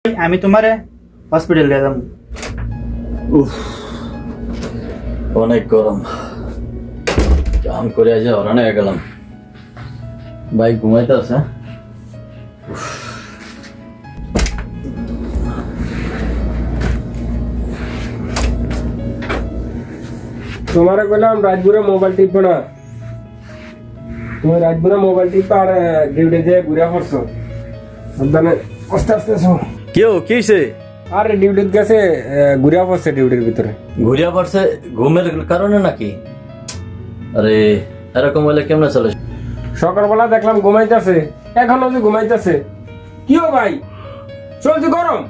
আমি তোমারে হসপিটাল নিয়ে যাবো। অনেক গরম, কাম করে আজ অরণে গেলাম। ভাই ঘুমাইতে আছে। তোমারে কইলাম রাজপুরে মোবাইল টিপবে না, তুমি রাজপুরে মোবাইল টিপবে আর ডিউটি যে ঘুরে পড়ছো। সাবধানে আস্তে আস্তে শো। কেউ কিসে? আরে ডিউটিতে গেছে, ঘুরে পড়ছে ডিউটির ভিতরে। ঘুরিয়া পড়ছে ঘুমের কারণে নাকি? আরে এরকম হলে কেমনে চলে? সকালবেলা দেখলাম ঘুমাইতেছে, এখনো যে ঘুমাইতেছে। কি হো ভাই, চলছে গরম?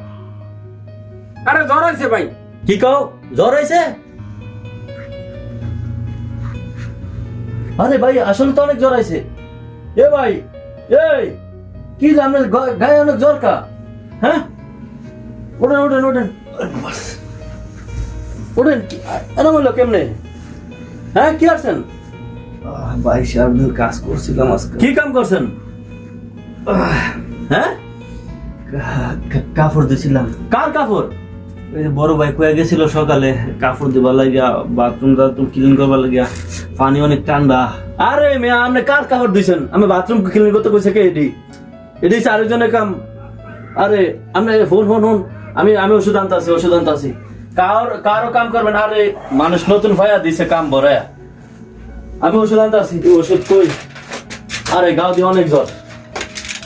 আরে জ্বর হয়েছে ভাই। কি কও, জ্বর হয়েছে? আরে ভাই আসলে তো অনেক জ্বর হয়েছে। এ ভাই, এই কি জানেন গায়ে অনেক জ্বর কা? হ্যাঁ, ওঠেন ওঠেন ওঠেন ওঠেন। এরকম হলো কেমনে? হ্যাঁ কি আসছেন? ভাই সারাদিন কাজ করছিলাম আজকে। কি কাম করছেন? হ্যাঁ, কাপড় দিছিলাম। কার কাপড়? ওই যে বড় ভাই কয়ে গেছিল সকালে কাপড় দিবার লাগিয়া, বাথরুম ক্লিন করবার লাগিয়া, পানি অনেক ঠান্ডা। আরে মেয়ে আপনি কার কাপড় দিছেন? আমি বাথরুম ক্লিন করতে কইছে কে? এটি চারজনের কাম। আরে আপনি ফোন ফোন ফোন, আমি ওষুধ আনতে আছি। কারো কাম করবেন? আরে মানুষ নতুন ভাইয়া দিছে কাম ভরায়া, আমি ওষুধ আনতে আছি। ওষুধ কই? আরে গাও দিয়ে অনেক জ্বর।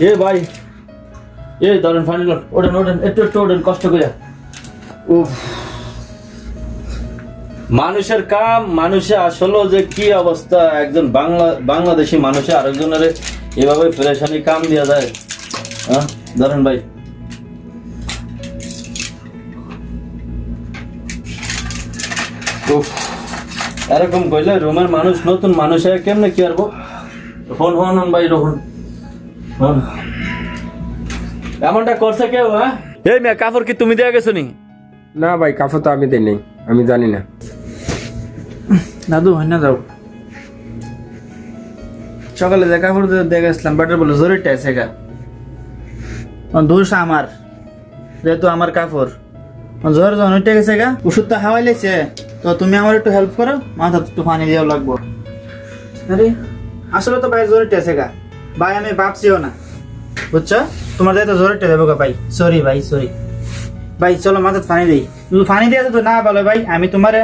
এ ভাই, এ ধরেন ফাইনাল, ওঠেন ওঠেন, একটু ওঠেন কষ্ট করে। উফ, মানুষের কাম, মানুষে আসলে যে কি অবস্থা, একজন বাংলাদেশি মানুষে আরেকজনের এভাবে পেরেশানি কাম দেওয়া যায়? হ্যাঁ ধরেন ভাই। উফ, এরকম কইলে রুমের মানুষ, নতুন মানুষে কেমনে কি আরবো? ফোন ফোন ভাই, রোহন ফোন। এমনটা করছে কেউ? হ্যাঁ, এই মেয়ে কাপড় কি তুমি দেয়া গেছো নি? না ভাই, কাপড় তো আমি দেই নাই, আমি জানি না। দাদু হয় না যাও, সকালে যে কাপড় দেখে আসলাম, বাটার বলে জরুরিটা আছে গা, দোষ আমার, যেহেতু আমার কাপড় জ্বর যখন উঠে গেছে গা, ওষুধটা খাওয়াই লেছে, তো তুমি আমার একটু হেল্প করো, মাথা একটু পানি দেওয়া লাগবো। আরে আসলে তো ভাই জরুরিটা আছে গা ভাই, আমি ভাবছিও না, বুঝছো? তোমার দায়িত্ব জরুরিটা দেবো গা ভাই, সরি ভাই সরি ভাই। চলো মাথা পানি দিই, পানি দিয়ে তো না বলো ভাই, আমি তোমারে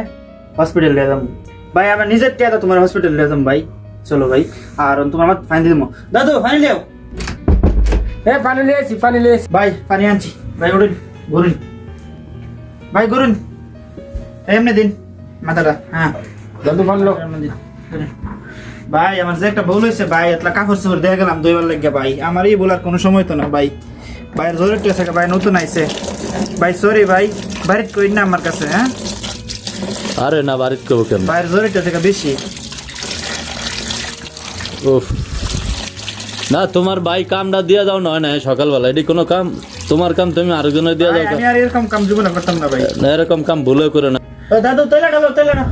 হসপিটাল নিয়ে যাবো ভাই, আমার নিজের টিয়া তোমার হসপিটাল নিয়ে যাবো ভাই। চলো ভাই, আর তোমার আমার পানি দিয়ে দেবো। দাদু পানি লিও। পানি লিয়ে আসি, পানি লিয়ে আসি। ভাই পানি আনছি ভাই, উঠুন ঘুরুন ভাই, ঘুরুন এমনি দিন মাথাটা। হ্যাঁ দাদু বানলো। ভাই আমার যে একটা ভুল হয়েছে ভাই, এতলা কাপড় চোপড় দেখে গেলাম দুইবার লাগিয়া ভাই, আমার এই বলার কোনো সময় তো না ভাই। ভাইয়ের জোরে টেসে ভাই, নতুন আইছে ভাই, সরি ভাই, বাড়িতে কই না আমার কাছে। হ্যাঁ আরে না, বাড়িতে করবো কেন? ভাইয়ের জোরে টেসে বেশি। উফ, না তোমার ভাই কামটা দিয়া যাও না, হয় না সকালবেলা, এটি কোনো কাম? তোমার কাম তুমি আরেকজনের দিয়া যাও। আমি আর এরকম কাম জীবনে করতাম না ভাই। না এরকম কাম ভুলে করে না। দাদু তেলে ডালো, তেলে না,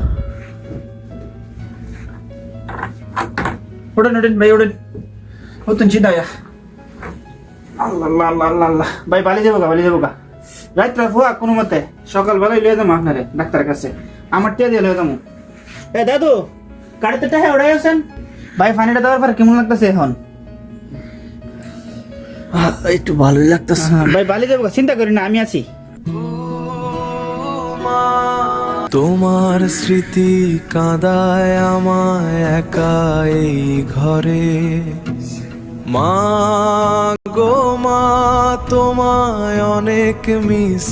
উঠেন উঠেন ভাই, উঠেন উঠুন চিন্তা। আল্লাহ আল্লাহ আল্লাহ আল্লাহ ভাই, বালি যাবো গা রাত্রে ফুয়া কোনো মতে, সকালবেলায় লয়ে যাবো আপনারে ডাক্তারের কাছে, আমার টিয়া দিয়ে লয়ে যাবো। এ দাদু গাড়িতে টাকা উড়াই আছেন ভাই, পানিটা দেওয়ার পর কেমন লাগতেছে এখন? একটু ভালোই লাগতেছে ভাই বালি যাবো, চিন্তা করি না, আমি আছি। তোমার স্মৃতি কাঁদায় আমায় একা এই ঘরে। মা গো মা, তোমায় অনেক মিস